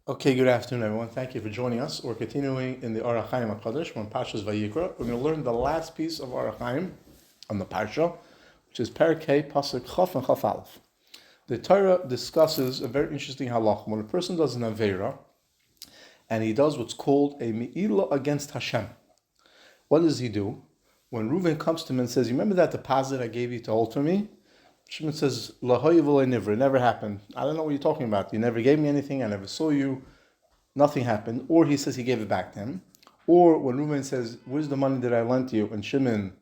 Okay, good afternoon, everyone. Thank you for joining us. We're continuing in the Hachaim HaKadosh on Parshat Vayikra. We're going to learn the last piece of Hachaim on the Parsha, which is Perkei Pasuk Chaf and Chaf Aleph. The Torah discusses a very interesting halach. When a person does an Aveira, and he does what's called a Me'ilah against Hashem, what does he do? When Reuven comes to him and says, "You remember that deposit I gave you to hold for me?" Shimon says, "Lahoy v'loy nivra." It never happened. I don't know what you're talking about. You never gave me anything. I never saw you. Nothing happened. Or he says he gave it back to him. Or when Reuven says, "Where's the money that I lent you?" and Shimon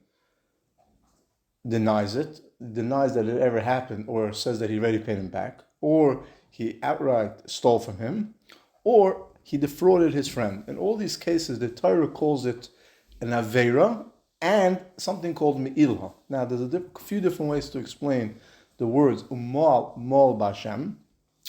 denies it, denies that it ever happened, or says that he already paid him back. Or he outright stole from him. Or he defrauded his friend. In all these cases, the Torah calls it an Aveira and something called Me'ilah. Now, there's a few different ways to explain the words Umal, Mol, Bashem.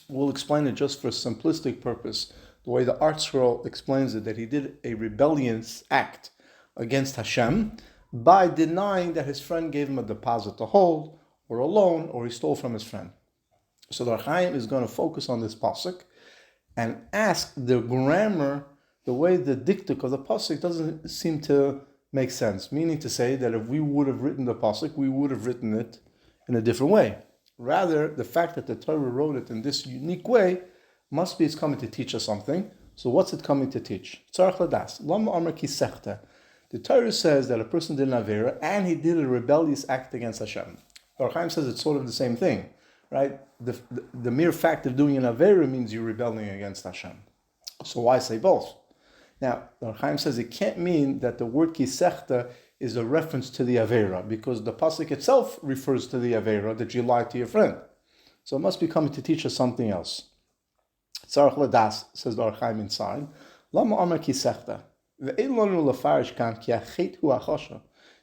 We'll explain it just for a simplistic purpose. The way the Art Scroll explains it, that he did a rebellious act against Hashem by denying that his friend gave him a deposit to hold, or a loan, or he stole from his friend. So the Hachaim is going to focus on this pasuk and ask the grammar, the way the diktuk of the pasuk doesn't seem to make sense. Meaning to say that if we would have written the pasuk, we would have written it in a different way. Rather, the fact that the Torah wrote it in this unique way must be it's coming to teach us something. So what's it coming to teach? The Torah says that a person did an Aveira and he did a rebellious act against Hashem. Hachaim says it's sort of the same thing, right? The mere fact of doing an Aveira means you're rebelling against Hashem. So why say both? Now, Hachaim says it can't mean that the word kisechta is a reference to the Aveira, because the pasuk itself refers to the Aveira, that you lied to your friend. So it must be coming to teach us something else. Tzarech ladas, says the Hachaim inside. Lama amar kisechta. Ve'ein lanu lefarish kan ki hachet hu achosha.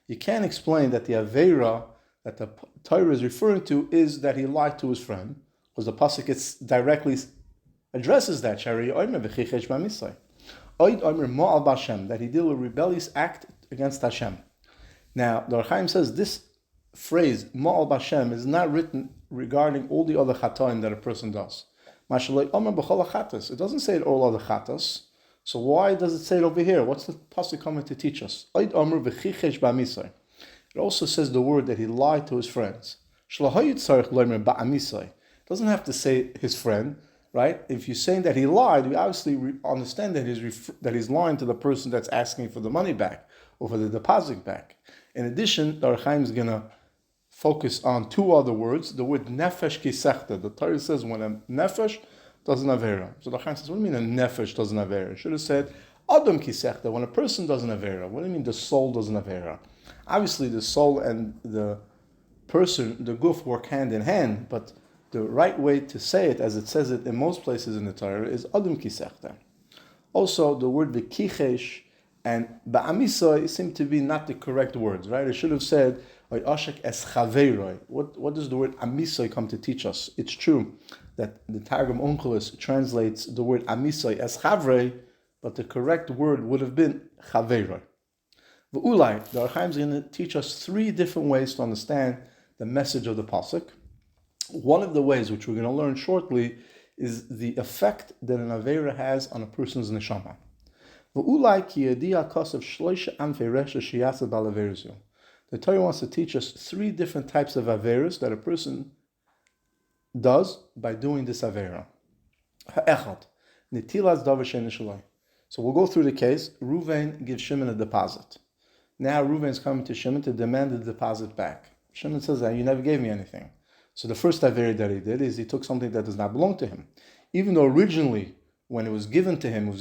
You can't explain that the Aveira that the Torah is referring to is that he lied to his friend, because the pasuk directly addresses that. Shari oimer v'chichesh b'misay. Oid oimer mo'al b'Hashem, that he did a rebellious act against Hashem. Now, the Hachaim says this phrase, mo'al b'Hashem, is not written regarding all the other chatoim that a person does. It doesn't say it all other chatos. So why does it say it over here? What's the pasuk coming to teach us? It also says the word that he lied to his friends. It doesn't have to say his friend, right? If you're saying that he lied, we obviously understand that he's lying to the person that's asking for the money back or for the deposit back. In addition, the Hachaim is going to focus on two other words. The word nefesh kisechta. The Torah says when a nefesh does an Aveira. So the Hachaim says, what do you mean a nefesh does an Aveira? It should have said adam kisechta, when a person does an Aveira. What do you mean the soul does an Aveira? Obviously the soul and the person, the guf, work hand in hand, but the right way to say it, as it says it in most places in the Torah, is adam kisechta. Also, the word v'kichesh and ba'amisoy seem to be not the correct words, right? It should have said what does the word amisoy come to teach us? It's true that the Targum Onkelos translates the word amisoy as chavrei, but the correct word would have been chaveiroi. V'ulai, the Hachaim is going to teach us three different ways to understand the message of the pasuk. One of the ways, which we're going to learn shortly, is the effect that an Aveira has on a person's Neshama. V'ulai ki yediya kasav shloisha amfei resha sheyasa bal Aveirus. The Torah wants to teach us three different types of Aveiros that a person does by doing this Aveira. Ha'echad, netilas davar she'ein shaloi. So we'll go through the case. Reuven gives Shimon a deposit. Now Reuven is coming to Shimon to demand the deposit back. Shimon says, you never gave me anything. So the first Aveira that he did is he took something that does not belong to him. Even though originally, when it was given to him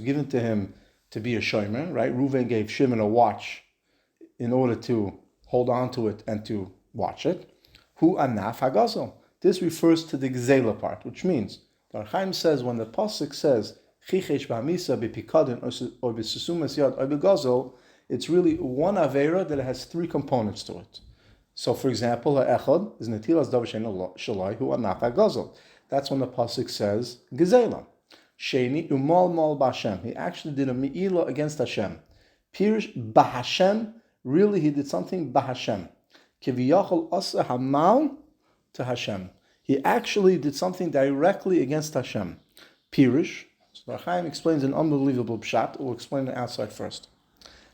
to be a shomer, right? Reuven gave Shimon a watch in order to hold on to it and to watch it. Hu anaf hagazel. This refers to the gzela part, which means the Hachaim says when the pasuk says chichesh b'hamisa b'pikadin or b'susumas yad or b'gazel, it's really one aveira that has three components to it. So, for example, ha'echad is netilas davar she'ein shaloi hu anaf hagazel. That's when the pasuk says gzela. Sheni umal mal b'Hashem. He actually did a me'ilah against Hashem. Pirish b'Hashem. Really, he did something b'Hashem. Kiviyachol asa hamal to Hashem. He actually did something directly against Hashem. Pirish, So Hachaim explains an unbelievable pshat. We'll explain the outside first.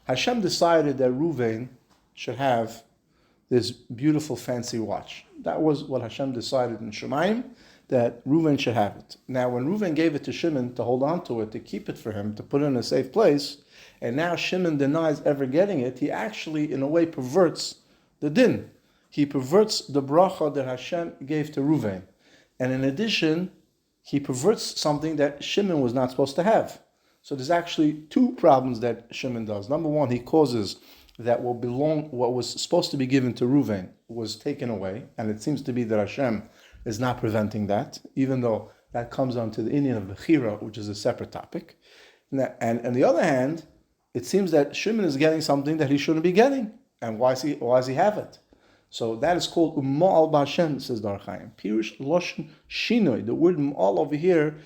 Hashem decided that Ruvain should have this beautiful fancy watch. That was what Hashem decided in Shemaim, that Reuven should have it. Now, when Reuven gave it to Shimon to hold on to it, to keep it for him, to put it in a safe place, and now Shimon denies ever getting it, he actually, in a way, perverts the din. He perverts the bracha that Hashem gave to Reuven. And in addition, he perverts something that Shimon was not supposed to have. So there's actually two problems that Shimon does. Number one, he causes that what was supposed to be given to Reuven was taken away, and it seems to be that Hashem is not preventing that, even though that comes onto the Indian of Vayikra, which is a separate topic. And on the other hand, it seems that Shimon is getting something that he shouldn't be getting. And why does he have it? So that is called Umma'al B'Hashem, says the Hachaim. Pirush Loshen Shinoi. The word Umma'al over here,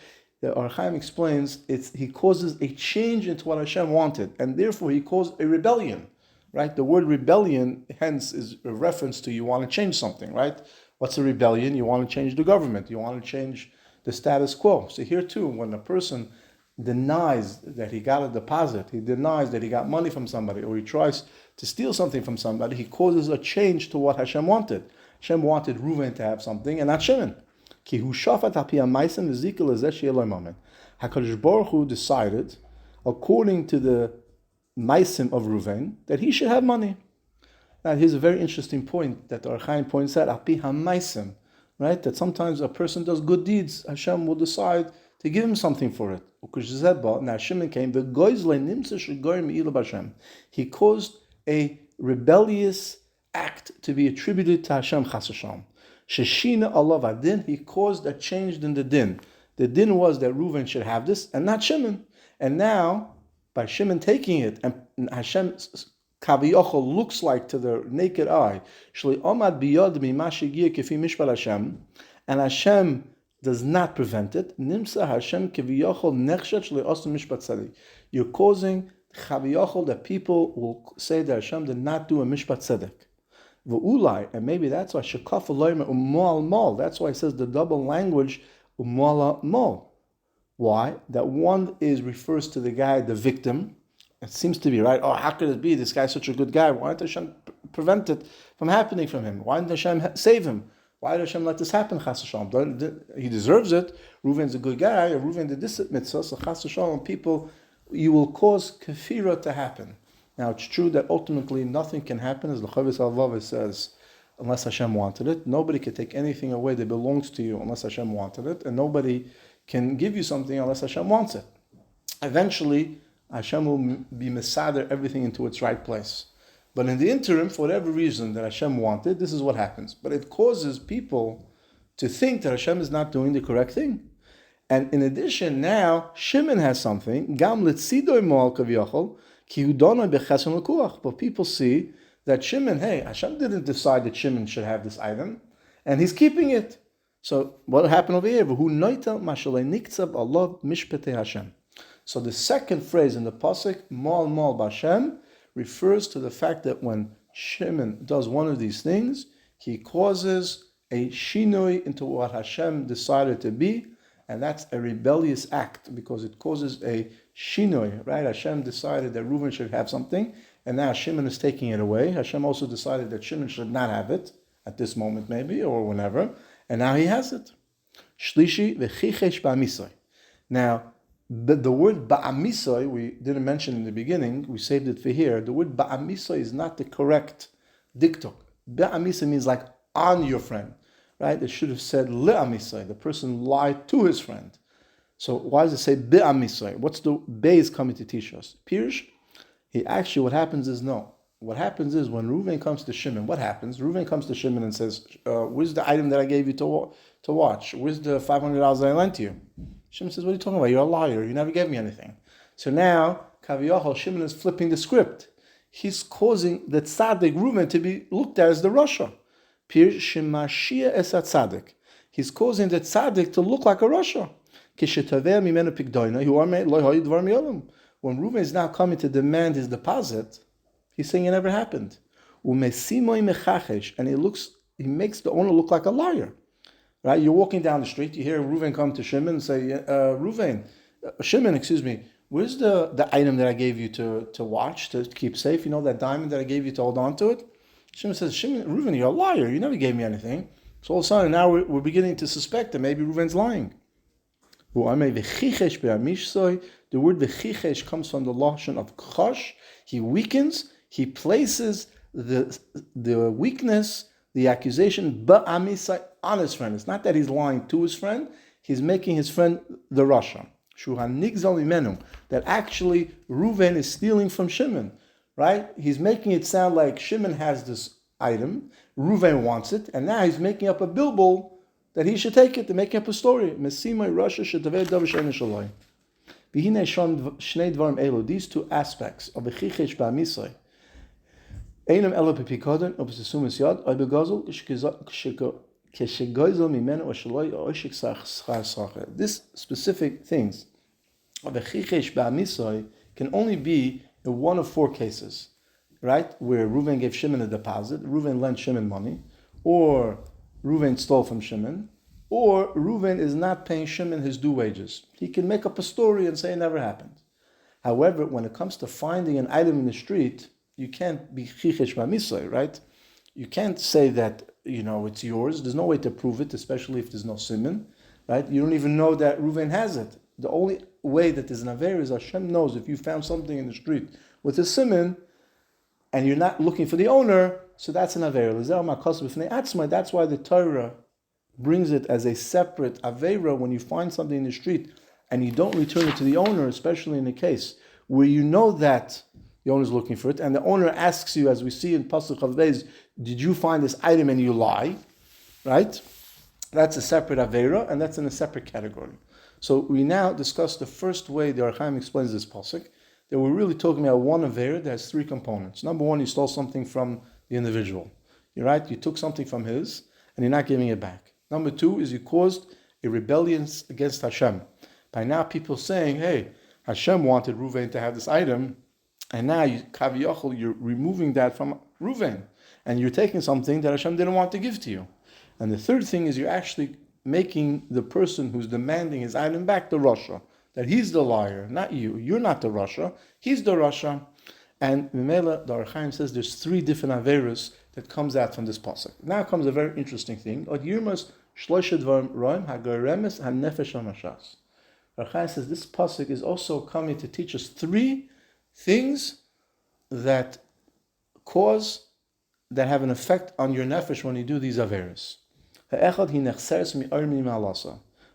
the Hachaim explains, he causes a change into what Hashem wanted, and therefore he caused a rebellion. Right? The word rebellion, hence, is a reference to you want to change something, right? What's a rebellion? You want to change the government. You want to change the status quo. So here too, when a person denies that he got a deposit, he denies that he got money from somebody, or he tries to steal something from somebody, he causes a change to what Hashem wanted. Hashem wanted Reuven to have something and not Shimon. HaKadosh Baruch Hu decided, according to the Maisim of Reuven, that he should have money. Now here's a very interesting point that the Hachaim points out, Api HaMaisim, right? That sometimes a person does good deeds, Hashem will decide to give him something for it. Now Shimon came, he caused a rebellious act to be attributed to Hashem Chas V'Shalom. Sheshina Allah Adin, he caused a change in the din. The din was that Reuven should have this and not Shimon. And now, by Shimon taking it, and Hashem Kaviyachol looks like to the naked eye, and Hashem does not prevent it. You're causing Kaviyachol that people will say that Hashem did not do a mishpat tzedek. And maybe that's why that's why it says the double language mol. Why? That one refers to the guy, the victim. It seems to be right. Oh, how could it be? This guy's such a good guy. Why didn't Hashem prevent it from happening from him? Why didn't Hashem save him? Why did Hashem let this happen? Chas v'shalom. He deserves it. Reuven's a good guy. Reuven did this mitzvah. So chas v'shalom, people, you will cause kafira to happen. Now it's true that ultimately nothing can happen, as the Chavis Al-Vav says, unless Hashem wanted it. Nobody can take anything away that belongs to you unless Hashem wanted it, and nobody can give you something unless Hashem wants it. Eventually, Hashem will be mesader everything into its right place. But in the interim, for whatever reason that Hashem wanted, this is what happens. But it causes people to think that Hashem is not doing the correct thing. And in addition, now Shimon has something. Gam litzidoy mo'al kaviyachol ki hudonoi bechesed l'kuach. But people see that Shimon, hey, Hashem didn't decide that Shimon should have this item, and he's keeping it. So what happened over here? V'hu noitel mashalei niktzav Allah mishpetei Hashem. So the second phrase in the pasuk, Mol Mol Bashem, refers to the fact that when Shimon does one of these things, he causes a shinoi into what Hashem decided to be, and that's a rebellious act because it causes a shinoi, right? Hashem decided that Reuven should have something, and now Shimon is taking it away. Hashem also decided that Shimon should not have it at this moment maybe, or whenever, and now he has it. Shlishi v'chichesh ba'misoi. Now, the word ba'amisoi, we didn't mention in the beginning, we saved it for here. The word ba'amisoi is not the correct diktok. Ba'amisoi means like on your friend, right? It should have said le'amisoi, the person lied to his friend. So why does it say ba'amisoi? What's the Beis coming to teach us? Pirush, what happens is no. What happens is when Reuven comes to Shimon, what happens? Reuven comes to Shimon and says, where's the item that I gave you to watch? Where's the $500 that I lent you? Shimon says, what are you talking about? You're a liar. You never gave me anything. So now, Kaviyachol, Shimon is flipping the script. He's causing the tzaddik Reuven to be looked at as the Rasha. Pir shemashia es tzaddik. He's causing the tzaddik to look like a Rasha. When Reuven is now coming to demand his deposit, he's saying it never happened. And he makes the owner look like a liar. Right? You're walking down the street, you hear Reuven come to Shimon and say, Reuven, Shimon, excuse me, where's the item that I gave you to watch, to keep safe? You know that diamond that I gave you to hold on to it? Shimon says, Reuven, you're a liar. You never gave me anything. So all of a sudden, now we're beginning to suspect that maybe Reuven's lying. The word v'chichesh comes from the lashon of chosh. He weakens, he places the weakness, the accusation, ba'amisai, on his friend. It's not that he's lying to his friend, he's making his friend the Rasha. That actually Reuven is stealing from Shimon, right? He's making it sound like Shimon has this item, Reuven wants it, and now he's making up a bilbul that he should take it, to make up a story. These two aspects of the chichesh ba'misai, einam elo b'pikadon or b'sesumas yad or b'gazul keshegozel mimenu or shaloi or oshik schar. This specific things of the chichesh ba'misai can only be in one of four cases, right? Where Reuven gave Shimon a deposit, Reuven lent Shimon money, or Reuven stole from Shimon, or Reuven is not paying Shimon his due wages. He can make up a story and say it never happened. However, when it comes to finding an item in the street, you can't be chichesh ba'misai, right? You can't say that, it's yours. There's no way to prove it, especially if there's no siman, right? You don't even know that Reuven has it. The only way that there's an Aveira is Hashem knows if you found something in the street with a siman and you're not looking for the owner, so that's an Aveira. That's why the Torah brings it as a separate Aveira when you find something in the street and you don't return it to the owner, especially in a case where you know that the owner is looking for it, and the owner asks you, as we see in Pasuk Chav Beis, did you find this item, and you lie, right? That's a separate Aveira, and that's in a separate category. So we now discuss the first way the Hachaim explains this Pasuk, that we're really talking about one Aveira that has three components. Number one, you stole something from the individual. You're right, you took something from his, and you're not giving it back. Number two is you caused a rebellion against Hashem. By now people saying, hey, Hashem wanted Reuven to have this item, and now you're removing that from Reuven, and you're taking something that Hashem didn't want to give to you. And the third thing is you're actually making the person who's demanding his item back the Rasha, that he's the liar, not you. You're not the Rasha, he's the Rasha. And Mimela, the Hachaim says there's three different Aveiros that comes out from this pasuk. Now comes a very interesting thing. Hachaim says this pasuk is also coming to teach us three things that have an effect on your nefesh when you do these Aveiros.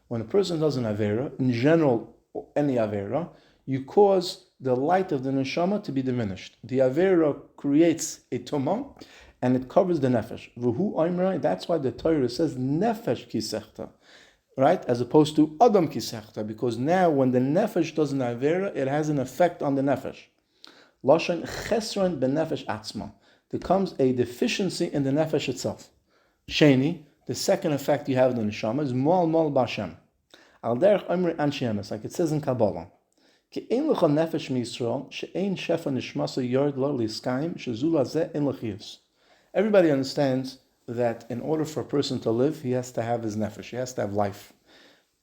When a person does an Aveira, in general, any Aveira, you cause the light of the Neshama to be diminished. The Aveira creates a Tumah, and it covers the Nefesh. That's why the Torah says Nefesh kisechta, right? As opposed to Adam kisechta, because now when the Nefesh does an Aveira, it has an effect on the Nefesh. Lashon chesron benefesh atzma. There comes a deficiency in the Nefesh itself. Sheni, the second effect you have in the Neshama is Mol Bashem. Al derech Omri Anshi Emes, like it says in Kabbalah. Everybody understands that in order for a person to live, he has to have his nefesh, he has to have life.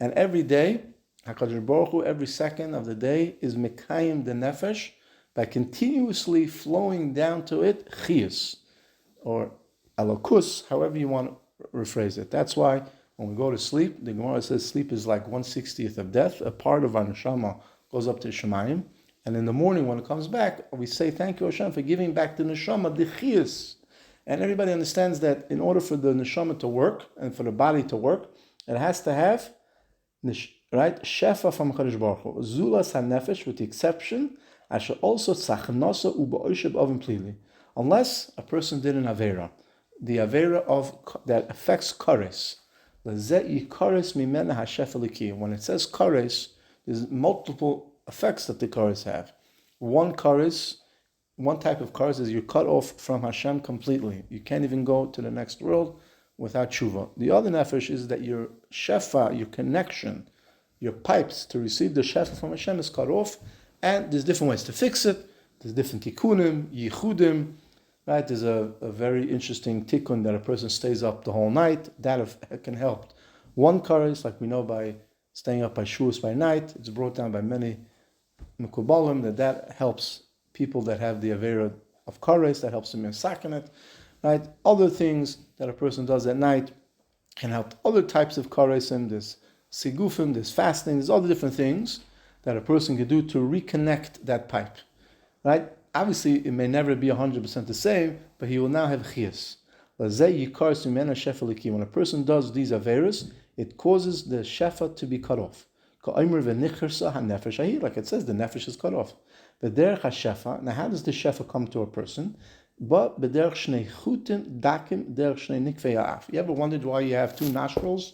And every day, HaKadosh Baruch Hu, every second of the day is mekayim the nefesh by continuously flowing down to it chiyus, or alokus, however you want to rephrase it. That's why when we go to sleep, the Gemara says sleep is like 1/60th of death. A part of our neshama goes up to Shemayim, and in the morning when it comes back, we say thank you Hashem for giving back the neshama the chiyus. And everybody understands that in order for the neshama to work and for the body to work, it has to have right shefa from Chadosh Baruch Hu, zulas hanefesh, with the exception asher also tzachnasa u'ba'osheb ovim plili, unless a person did an aveira, the aveira of that affects kares. When it says kares, there's multiple effects that the kares have. One type of kares is you're cut off from Hashem completely. You can't even go to the next world without tshuva. The other nefesh is that your shefa, your connection, your pipes to receive the shefa from Hashem is cut off, and there's different ways to fix it. There's different tikkunim, yichudim, right? There's a very interesting tikkun that a person stays up the whole night. That can help. One kares, like we know by staying up by shuas by night. It's brought down by many Mekubalim that helps people that have the Aveira of Kares, that helps them in Sakinet, right? Other things that a person does at night can help other types of Karesim, there's Sigufim, there's fasting, there's other different things that a person can do to reconnect that pipe, right? Obviously, it may never be 100% the same, but he will now have Chias. When a person does these Aveiras, it causes the Shefa to be cut off. Like it says, the Nefesh is cut off. Now, how does the Shefa come to a person? But you ever wondered why you have two nostrils?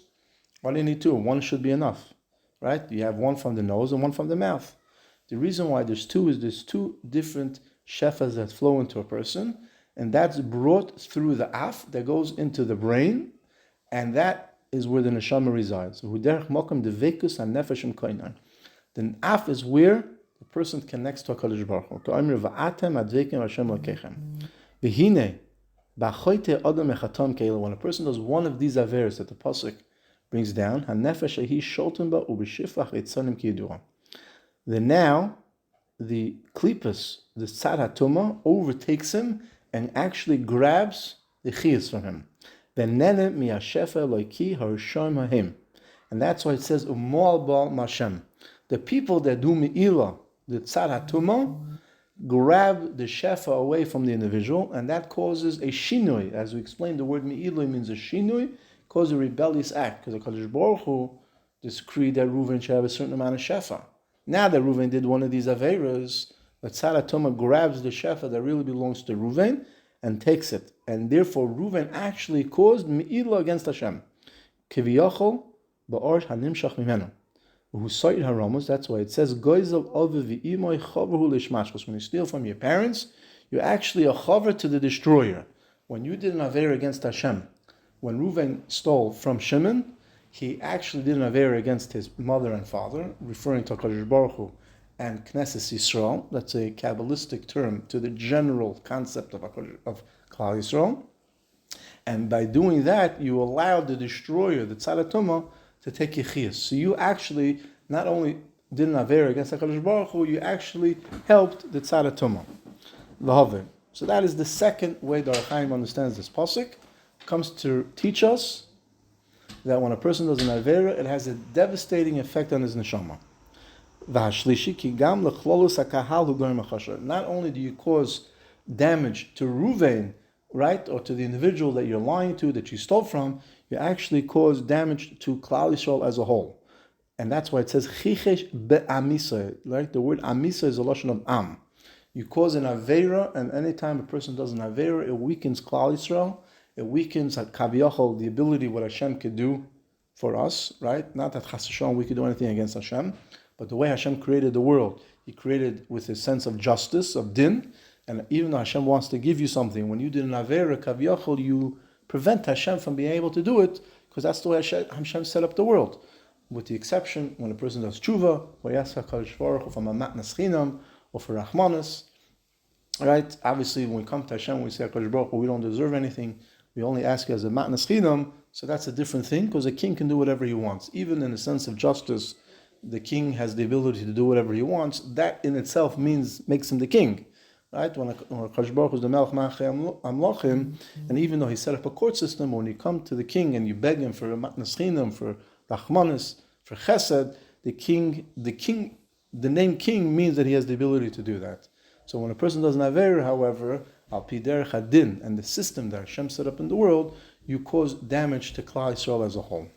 Why do you need two? One should be enough, right? You have one from the nose and one from the mouth. The reason why there's two is there's two different shefas that flow into a person, and that's brought through the af that goes into the brain, and that is where the neshama resides. The af is where the person connects to HaKadosh Baruch Hu. When a person does one of these averes that the pasuk brings down, then now the klippas, the tzad hatuma, overtakes him and actually grabs the chiyas from him. And that's why it says umal ba mashem. The people that do me'ilah, the tzad hatuma, grab the shefa away from the individual, and that causes a shinui. As we explained, the word me'ilah means a shinui, causes a rebellious act, because the Kadosh Baruch Hu decreed that Reuven should have a certain amount of shefa. Now that Reuven did one of these Aveiras, the tzad hatuma grabs the shefa that really belongs to Reuven and takes it. And therefore Reuven actually caused me'ilah against Hashem. Kiviyachol ba'or hanimshach mimenu. That's why it says, when you steal from your parents, you're actually a chaver to the destroyer. When you did an Aveira against Hashem, when Reuven stole from Shimon, he actually did an Aveira against his mother and father, referring to HaKadosh Baruch Hu and Knesset Yisrael. That's a Kabbalistic term to the general concept of Klal Yisrael. And by doing that, you allowed the destroyer, the Tzad HaTumah, to take Yechias. So you actually not only did an Aveira against HaKadosh Baruch Hu, you actually helped the Tzad HaTumah. L'haveh. So that is the second way that Hachaim understands this pasuk. It comes to teach us that when a person does an Aveira, it has a devastating effect on his Neshama. Not only do you cause damage to Reuven, right, or to the individual that you're lying to, that you stole from, you actually cause damage to Klal Yisrael as a whole. And that's why it says chichesh be'amisa, right? The word amisa is a lashon of am. You cause an Aveira, and anytime a person does an Aveira, it weakens Klal Yisrael. It weakens kaviyachol, the ability what Hashem could do for us, right? Not that chas v'shalom we could do anything against Hashem, but the way Hashem created the world, He created with a sense of justice, of din, and even though Hashem wants to give you something, when you did an Aveira, kaviyachol, you prevent Hashem from being able to do it, because that's the way Hashem set up the world. With the exception when a person does tshuva, or yascha HaKadosh Baruch Hu from a matnas chinam, or for rachmanis, right? Obviously, when we come to Hashem, we say HaKadosh Baruch Hu, we don't deserve anything. We only ask you as a matnas chinam, so that's a different thing, because a king can do whatever he wants. Even in a sense of justice, the king has the ability to do whatever he wants. That in itself makes him the king, right? When HaKadosh Baruch Hu is the melech amlochim, and even though he set up a court system, when you come to the king and you beg him for a matnas chinam, for rachmanis, for chesed, the name king means that he has the ability to do that. So when a person does an Aveira, however, al pi derech hadin, and the system that Hashem set up in the world, you cause damage to Klal Yisrael as a whole.